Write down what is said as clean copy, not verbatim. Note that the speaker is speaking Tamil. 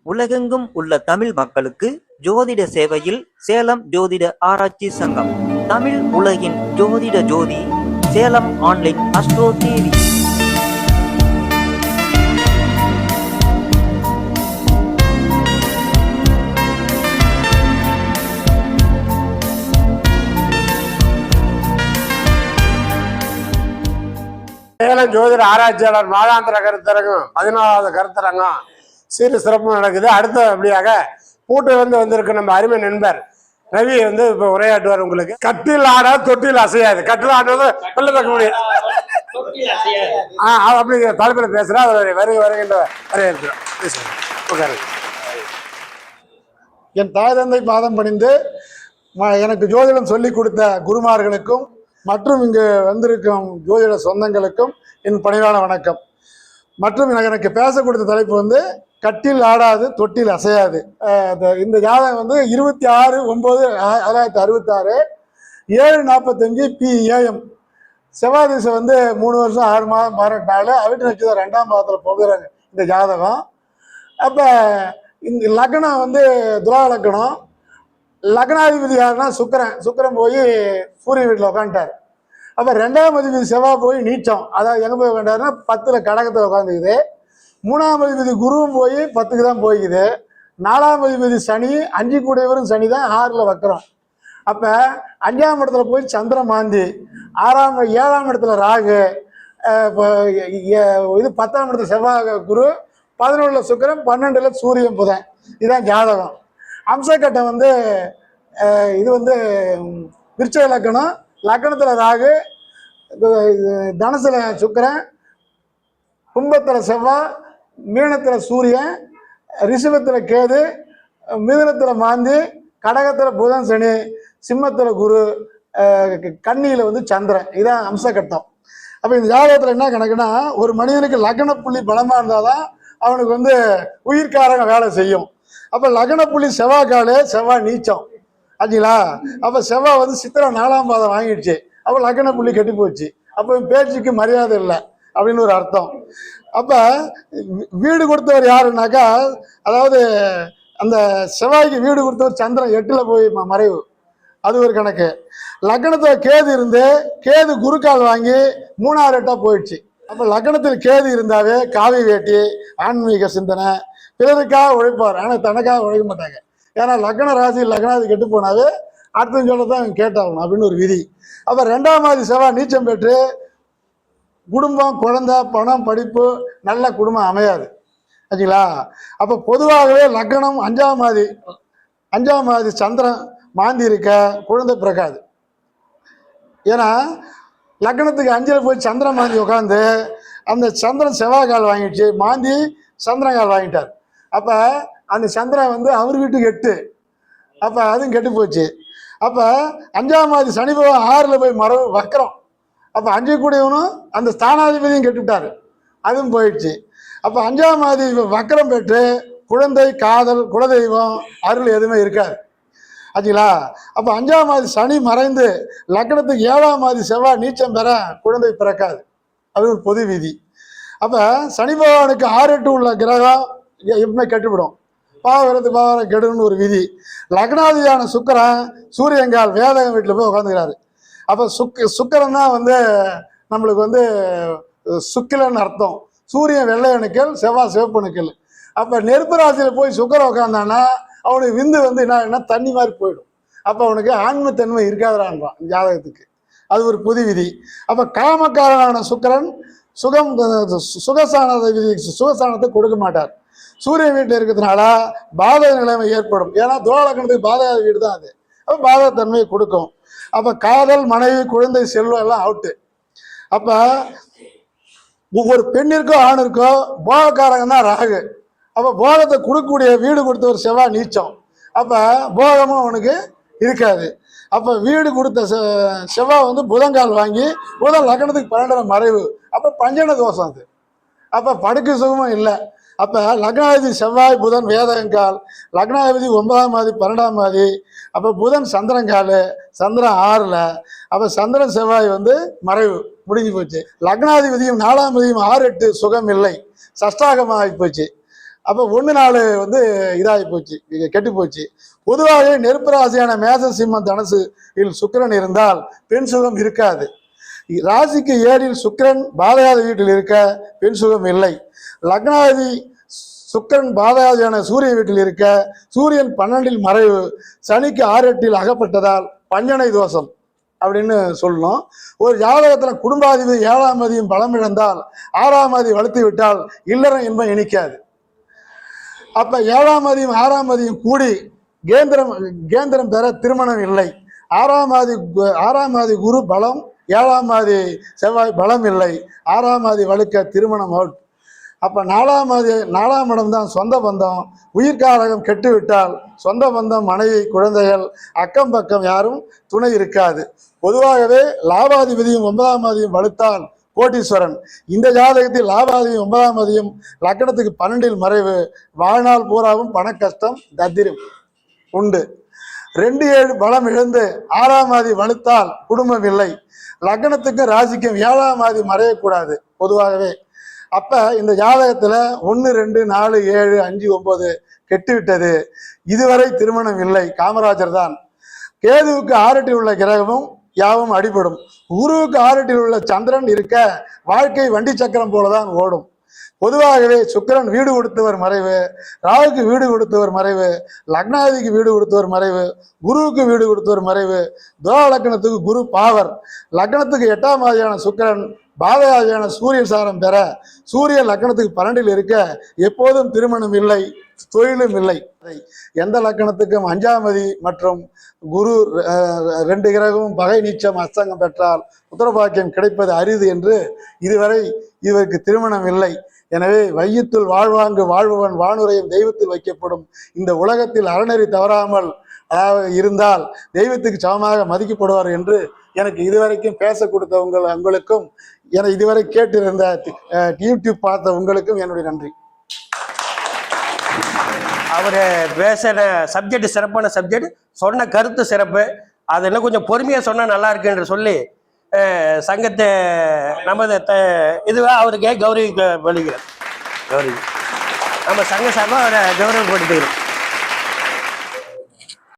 உலகெங்கும் உள்ள தமிழ் மக்களுக்கு ஜோதிட சேவையில் சேலம் ஜோதிட ஆராய்ச்சி சங்கம். தமிழ் உலகின் ஜோதிட ஜோதி, Salem online astro TV. Salem ஜோதிட ஆராய்ச்சியாளர் மாதாந்திர கருத்தரங்கம் 14வது கருத்தரங்கம் சீரு சிறப்பு நடக்குது. அடுத்தபடியாக கூட்டு வந்திருக்க நம்ம அருமை நண்பர் ரவி இப்ப உரையாற்றுவார். உங்களுக்கு கட்டில் ஆட தொட்டில் அசையாது, கட்டில் ஆடுறது வெள்ள தக்க முடியும் அப்படிங்கிற தலைப்பில் பேசுறா. வருகின்ற வரையின்றோம். என் தாய் தந்தை பாதம் பணிந்து எனக்கு ஜோதிடம் சொல்லிக் கொடுத்த குருமார்களுக்கும் மற்றும் இங்கு வந்திருக்கும் ஜோதிட சொந்தங்களுக்கும் என் பணிவான வணக்கம். மற்றும் எனக்கு பேச கொடுத்த தலைப்பு கட்டில் ஆடாது தொட்டில் அசையாது. இந்த ஜாதகம் 26/9/1966 7:45 PM. செவ்வாய் திசை 3 வருஷம் 6 மாதம் 18 நாள் அவிட்ட நட்சத்திரம் 2ஆம் பாதத்தில் போகிறாங்க இந்த ஜாதகம். அப்போ இந்த லக்னம் துலா லக்னம். லக்னாதிபதி யாருன்னா சுக்கிரன் போய் சூரிய வீட்டில் உட்காந்துட்டார். அப்போ 2ஆம் அதிபதி செவ்வாய் போய் நீச்சம், அதாவது எங்கே போய் உட்காண்டாருன்னா 10ல் கடகத்தில் உட்காந்துக்குது. 3ஆம் அதிபதி குருவும் போய் 10க்கு தான் போய்க்குது. 4ஆம் அதிபதி சனி, 5 கூடியவரும் சனி தான் 6ல் வைக்கிறோம். அப்போ 5ஆம் இடத்துல போய் சந்திரன் மாந்தி, 7ஆம் இடத்துல ராகு, 10ஆம் இடத்துல செவ்வாய் குரு, 11ல் சுக்கிரன், 12ல் சூரியன் புதன். இதுதான் ஜாதகம். அம்சக்கட்டம் இது விருச்சிக லக்கணம். லக்கணத்தில் ராகு, தனுசுல சுக்கிரன், கும்பத்தில் செவ்வாய், மீனத்தில் சூரியன், ரிஷபத்தில் கேது, மிதுனத்தில் மாந்தி, கடகத்தில் புதன் சனி, சிம்மத்தில் குரு, கன்னியில் சந்திரன். இதுதான் அம்சக்கட்டம். அப்போ இந்த ஜாதகத்தில் என்ன கணக்குன்னா, ஒரு மனிதனுக்கு லக்ன புள்ளி பலமாக இருந்தால் தான் அவனுக்கு உயிர்காரங்க வேலை செய்யும். அப்போ லக்ன புள்ளி செவ்வாய்க்காலு, செவ்வாய் நீச்சம் ஆச்சுங்களா. அப்போ செவ்வாய் சித்திரை 4ஆம் பாதம் வாங்கிடுச்சு. அப்போ லக்ன புள்ளி கெட்டி போச்சு. அப்போ பேச்சுக்கு மரியாதை இல்லை அப்படின்னு ஒரு அர்த்தம். அப்போ வீடு கொடுத்தவர் யாருன்னாக்கா, அதாவது அந்த செவ்வாய்க்கு வீடு கொடுத்தவர் சந்திரன் 8ல் போய் மறைவு, அது ஒரு கணக்கு. லக்னத்தில் கேது இருந்து கேது குருக்கால் வாங்கி 3ஆம் இடத்தா போயிடுச்சு. அப்போ லக்னத்தில் கேது இருந்தாவே காவி வேட்டி, ஆன்மீக சிந்தனை, பிறருக்காக உழைப்பார், ஆனால் தனக்காக உழைக்க மாட்டாங்க. ஏன்னா லக்ன ராசி லக்னாதி கெட்டு போனாவே அடுத்த சொல்லதான் கேட்டாகணும் அப்படின்னு ஒரு விதி. அப்போ 2ஆம் ஆதி செவ்வாய் நீச்சம் பெற்று குடும்பம், குழந்தை, பணம், படிப்பு, நல்ல குடும்பம் அமையாது ஆச்சுங்களா. அப்போ பொதுவாகவே லக்னம் 5ஆம் ஆதி சந்திரன் மாந்தி இருக்க குழந்தை பிறக்காது. ஏன்னா லக்னத்துக்கு 5ல் போய் சந்திரன் மாந்தி உட்காந்து அந்த சந்திரன் செவ்வாய் கால் வாங்கிடுச்சு, மாந்தி சந்திரன் கால் வாங்கிட்டார். அப்போ அந்த சந்திரன் அவர் வீட்டுக்கு 8, அப்போ அதுவும் கெட்டு போச்சு. அப்போ 5ஆம் ஆதி சனி பகவான் 6ல் போய் மரபு வக்கரம். அப்போ 5 கூடியவனும் அந்த ஸ்தானாதிபதியும் கெட்டுவிட்டார், அதுவும் போயிடுச்சு. அப்போ 5ஆம் ஆதி வக்கரம் பெற்று குழந்தை, காதல், குலதெய்வம், அருள் எதுவுமே இருக்காது ஆச்சுங்களா. அப்போ 5ஆம் ஆதி சனி மறைந்து லக்னத்துக்கு 7ஆம் ஆதி செவ்வாய் நீச்சம் பெற குழந்தை பிறக்காது, அது ஒரு பொது விதி. அப்போ சனி பகவானுக்கு 6, 8 உள்ள கிரகம் எப்பவுமே கெட்டுவிடும். பாவரத்து பாவரம் கெடுன்னு ஒரு விதி. லக்னாதியான சுக்கிரன் சூரியங்கால் வேதகம் வீட்டில் போய் உட்காந்துக்கிறாரு. அப்போ சுக்கிரன் தான் நம்மளுக்கு சுக்கிலன்னு அர்த்தம். சூரியன் வெள்ளை அணுக்கள், செவ்வாய் சிவப்பு அணுக்கள். அப்போ நெருப்பு ராசியில் போய் சுக்கிரன் உட்காந்தான்னா அவனுக்கு விந்து என்ன தண்ணி மாதிரி போயிடும். அப்போ அவனுக்கு ஆன்மத்தன்மை இருக்காதான்றான் ஜாதகத்துக்கு, அது ஒரு பொது விதி. அப்போ காமக்காரனான சுக்கிரன் சுகஸ்தானத்தை கொடுக்க மாட்டார். சூரியன் வீட்டில் இருக்கிறதுனால பாதக நிலைமை ஏற்படும். ஏன்னா துலாலக்கணத்துக்கு பாதக வீடு தான் அது. அப்போ பாதகத்தன்மையை கொடுக்கும். அப்போ காதல், மனைவி, குழந்தை, செல்வம் எல்லாம் அவுட்டு. அப்போ ஒவ்வொரு பெண்ணிற்கோ ஆணிற்கோ போகக்காரங்க தான் ராகு. அப்போ போகத்தை கொடுக்கக்கூடிய வீடு கொடுத்தவர் செவ்வாய் நீச்சம். அப்போ போகமும் அவனுக்கு இருக்காது. அப்போ வீடு கொடுத்த செவ்வாய் புதங்கால் வாங்கி புதன் லக்னத்துக்கு 12 மறைவு. அப்போ பஞ்சன தோஷம் அது. அப்போ படுக்கை சுகமும் இல்லை. அப்போ லக்னாதிபதி செவ்வாய் புதன் வேதங்கால், லக்னாதிபதி 9ஆம் ஆதி 12ஆம் ஆதி. அப்போ புதன் சந்திரங்கால், சந்திரன் 6ல். அப்போ சந்திரன் செவ்வாய் மறைவு முடிஞ்சு போச்சு. லக்னாதிபதியும் 4ஆம் அதிபதியும் 6, 8 சுகம் இல்லை, சஷ்டாகமாக ஆகி போச்சு. அப்போ 1-4 வந்து இதாகி போச்சு, கெட்டு போச்சு. பொதுவாக நெருப்பு ராசியான மேச சிம்மம் தனுசு இல் சுக்கிரன் இருந்தால் பெண் சுகம் இருக்காது. ராசிக்கு 7ல் சுக்கிரன் பாதகாத வீட்டில் இருக்க பெண் சுகம் இல்லை. லக்னாதி சுக்கிரன் பாதகாதியான சூரிய வீட்டில் இருக்க சூரியன் 12ல் மறைவு, சனிக்கு 6-8ல் அகப்பட்டதால் பஞ்சனை தோஷம் அப்படின்னு சொல்லணும். ஒரு ஜாதகத்தில் குடும்பாதிபதி 7ஆம் அதியும் பலம் இழந்தால் 6ஆம் அதிபதி வலுத்து விட்டால் இல்லறம் இன்பம் இனிக்காது. அப்ப 7ஆம் அதியும் 6ஆம் அதியும் கூடி கேந்திரம் பெற திருமணம் இல்லை. 6ஆம் ஆதி குரு பலம், 7ஆம் ஆதி செவ்வாய் பலம் இல்லை. 6ஆம் ஆதி வலுக்க திருமணம் அவுட். அப்ப 4ஆம் இடம் தான் சொந்த பந்தம். உயிர்காரகம் கெட்டுவிட்டால் சொந்த பந்தம், மனைவி, குழந்தைகள், அக்கம் பக்கம் யாரும் துணை இருக்காது. பொதுவாகவே லாபாதிபதியும் 9ஆம் அதியும் வலுத்தால் கோட்டீஸ்வரன். இந்த ஜாதகத்தில் லாபாதியும் 9ஆம் அதியும் லக்னத்துக்கு 12ல் மறைவு, வாழ்நாள் பூராவும் பண கஷ்டம், தத்திரம் உண்டு. 2-7 பலம் இழந்து 6ஆம் ஆதி வலுத்தால் குடும்பம் இல்லை. லக்னத்துக்கும் ராசிக்கும் 7ஆம் ஆதி மறையக்கூடாது பொதுவாகவே. அப்ப இந்த ஜாதகத்துல 1, 2, 4, 7, 5, 9 கெட்டு விட்டது. இதுவரை திருமணம் இல்லை. காமராஜர் தான். கேதுவுக்கு 6-8 உள்ள கிரகமும் யாவும் அடிபடும். குருவுக்கு 6-8 உள்ள சந்திரன் இருக்க வாழ்க்கை வண்டி சக்கரம் போலதான் ஓடும். பொதுவாகவே சுக்கிரன் வீடு கொடுத்தவர் மறைவு, ராகுக்கு வீடு கொடுத்தவர் மறைவு, லக்னாதிக்கு வீடு கொடுத்தவர் மறைவு, குருவுக்கு வீடு கொடுத்தவர் மறைவு. துலா லக்னத்துக்கு குரு பாவர். லக்னத்துக்கு 8ஆம் ஆதியான சுக்கிரன் பாதகாதியான சூரிய சாரம் பெற சூரிய லக்னத்துக்கு 12ல் இருக்க எப்போதும் திருமணம் இல்லை, தொழிலும் இல்லை. எந்த லக்னத்துக்கும் 5ஆம் அதிபதி மற்றும் குரு 2 கிரகமும் பகை நீச்சம் அஸ்தங்கம் பெற்றால் புத்திரபாக்கியம் கிடைப்பது அரிது என்று இதுவரை இவருக்கு திருமணம் இல்லை. எனவே வையத்துள் வாழ்வாங்கு வாழ்பவன் வானுரையும் தெய்வத்தில் வைக்கப்படும். இந்த உலகத்தில் அறநெறி தவறாமல் இருந்தால் தெய்வத்துக்கு சமமாக மதிக்கப்படுவார் என்று எனக்கு இதுவரைக்கும் பேச கொடுத்த உங்களுக்கும், என இதுவரை கேட்டிருந்த யூடியூப் பார்த்த உங்களுக்கும் என்னுடைய நன்றி. அவர் பேசுகிற சப்ஜெக்ட் சிறப்பான சப்ஜெக்ட், சொன்ன கருத்து சிறப்பு. அது இன்னும் கொஞ்சம் பொறுமையாக சொன்னால் நல்லா இருக்குன்னு சொல்லி சங்கத்தை நமது இதுவாக அவருக்கே கௌரவிக்க வழிகிறோம். நம்ம சங்க சார்பாக அவரை கௌரவப்படுத்துகிறோம்.